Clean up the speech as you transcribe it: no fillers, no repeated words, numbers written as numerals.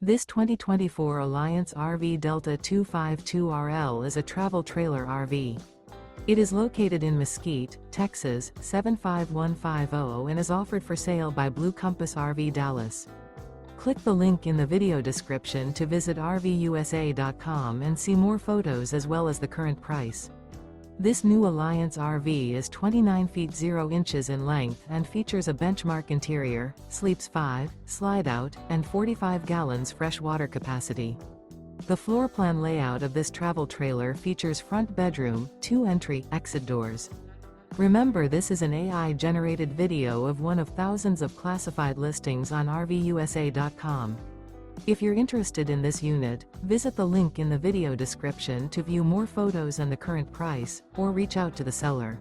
This 2024 Alliance RV Delta 252RL is a travel trailer RV. It is located in Mesquite, Texas, 75150 and is offered for sale by Blue Compass RV Dallas. Click the link in the video description to visit RVUSA.com and see more photos as well as the current price. This new Alliance RV is 29 feet 0 inches in length and features a benchmark interior, sleeps 5, slide-out, and 45 gallons fresh water capacity. The floor plan layout of this travel trailer features front bedroom, 2 entry/exit doors. Remember, this is an AI-generated video of one of thousands of classified listings on RVUSA.com. If you're interested in this unit, visit the link in the video description to view more photos and the current price, or reach out to the seller.